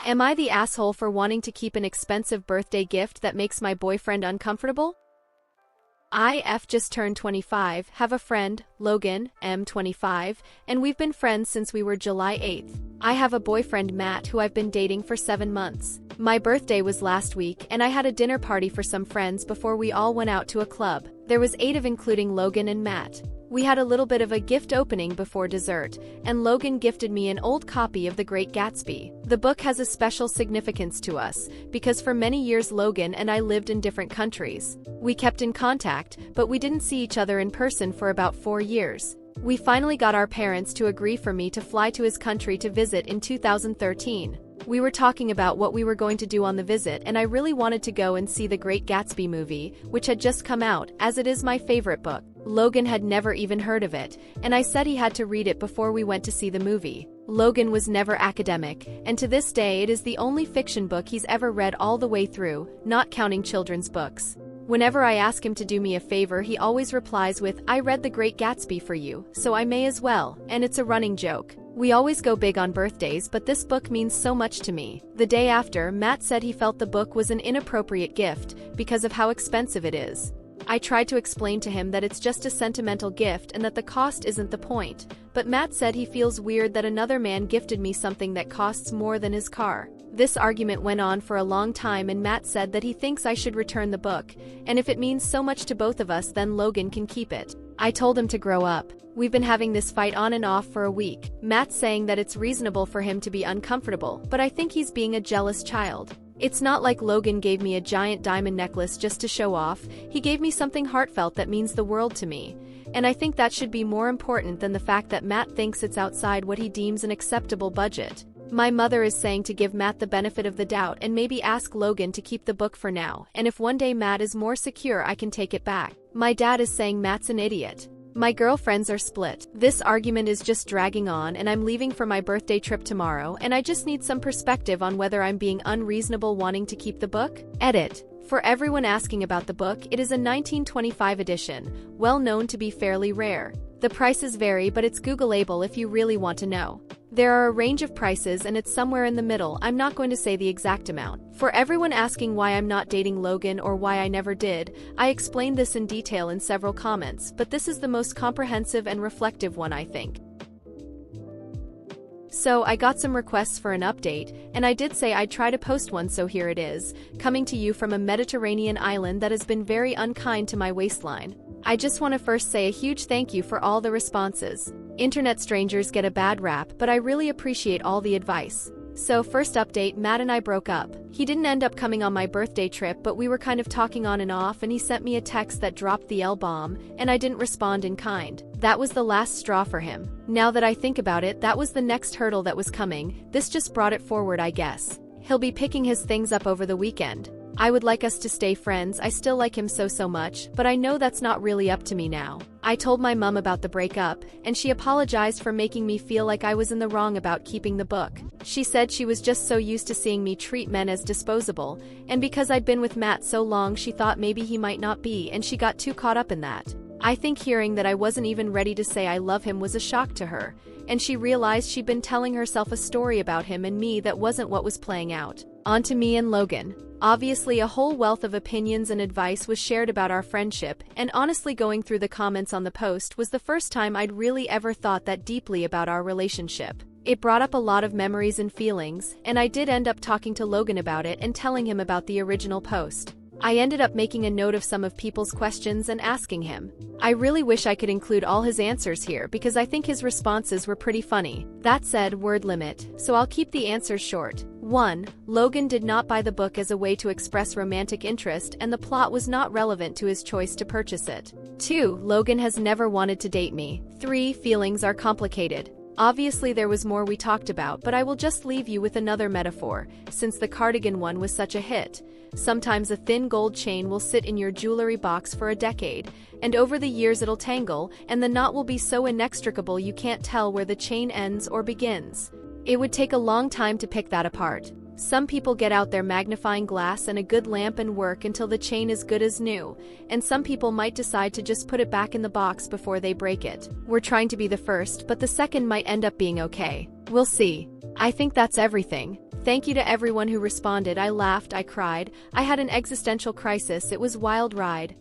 Am I the asshole for wanting to keep an expensive birthday gift that makes my boyfriend uncomfortable? IF just turned 25, have a friend, Logan, M 25, and we've been friends since we were July 8th. I have a boyfriend, Matt, who I've been dating for 7 months. My birthday was last week, and I had a dinner party for some friends before we all went out to a club. There was 8 of including Logan and Matt. We had a little bit of a gift opening before dessert, and Logan gifted me an old copy of The Great Gatsby. The book has a special significance to us, because for many years Logan and I lived in different countries. We kept in contact, but we didn't see each other in person for about 4 years. We finally got our parents to agree for me to fly to his country to visit in 2013. We were talking about what we were going to do on the visit, and I really wanted to go and see The Great Gatsby movie, which had just come out, as it is my favorite book. Logan had never even heard of it, and I said he had to read it before we went to see the movie. Logan was never academic, and to this day it is the only fiction book he's ever read all the way through, not counting children's books. Whenever I ask him to do me a favor, he always replies with, "I read The Great Gatsby for you, so I may as well," and it's a running joke. We always go big on birthdays, but this book means so much to me. The day after, Matt said he felt the book was an inappropriate gift because of how expensive it is. I tried to explain to him that it's just a sentimental gift and that the cost isn't the point, but Matt said he feels weird that another man gifted me something that costs more than his car. This argument went on for a long time, and Matt said that he thinks I should return the book, and if it means so much to both of us, then Logan can keep it. I told him to grow up. We've been having this fight on and off for a week. Matt's saying that it's reasonable for him to be uncomfortable, but I think he's being a jealous child. It's not like Logan gave me a giant diamond necklace just to show off. He gave me something heartfelt that means the world to me. And I think that should be more important than the fact that Matt thinks it's outside what he deems an acceptable budget. My mother is saying to give Matt the benefit of the doubt and maybe ask Logan to keep the book for now, and if one day Matt is more secure, I can take it back. My dad is saying Matt's an idiot. My girlfriends are split. This argument is just dragging on, and I'm leaving for my birthday trip tomorrow, and I just need some perspective on whether I'm being unreasonable wanting to keep the book. Edit. For everyone asking about the book, it is a 1925 edition, well known to be fairly rare. The prices vary, but it's Googleable if you really want to know. There are a range of prices, and it's somewhere in the middle. I'm not going to say the exact amount. For everyone asking why I'm not dating Logan or why I never did, I explained this in detail in several comments, but this is the most comprehensive and reflective one, I think. So I got some requests for an update, and I did say I'd try to post one, so here it is, coming to you from a Mediterranean island that has been very unkind to my waistline. I just want to first say a huge thank you for all the responses. Internet strangers get a bad rap, but I really appreciate all the advice. So first update, Matt and I broke up. He didn't end up coming on my birthday trip, but we were kind of talking on and off, and he sent me a text that dropped the L-bomb, and I didn't respond in kind. That was the last straw for him. Now that I think about it, that was the next hurdle that was coming. This just brought it forward, I guess. He'll be picking his things up over the weekend. I would like us to stay friends. I still like him so much, but I know that's not really up to me now. I told my mom about the breakup, and she apologized for making me feel like I was in the wrong about keeping the book. She said she was just so used to seeing me treat men as disposable, and because I'd been with Matt so long, she thought maybe he might not be, and she got too caught up in that. I think hearing that I wasn't even ready to say I love him was a shock to her, and she realized she'd been telling herself a story about him and me that wasn't what was playing out. On to me and Logan. Obviously, a whole wealth of opinions and advice was shared about our friendship, and honestly, going through the comments on the post was the first time I'd really ever thought that deeply about our relationship. It brought up a lot of memories and feelings, and I did end up talking to Logan about it and telling him about the original post. I ended up making a note of some of people's questions and asking him. I really wish I could include all his answers here because I think his responses were pretty funny. That said, word limit, so I'll keep the answers short. 1. Logan did not buy the book as a way to express romantic interest, and the plot was not relevant to his choice to purchase it. 2. Logan has never wanted to date me. 3. Feelings are complicated. Obviously there was more we talked about, but I will just leave you with another metaphor, since the cardigan one was such a hit. Sometimes a thin gold chain will sit in your jewelry box for a decade, and over the years it'll tangle, and the knot will be so inextricable you can't tell where the chain ends or begins. It would take a long time to pick that apart. Some people get out their magnifying glass and a good lamp and work until the chain is good as new, and some people might decide to just put it back in the box before they break it. We're trying to be the first, but the second might end up being okay. We'll see. I think that's everything. Thank you to everyone who responded. I laughed, I cried, I had an existential crisis. It was wild ride.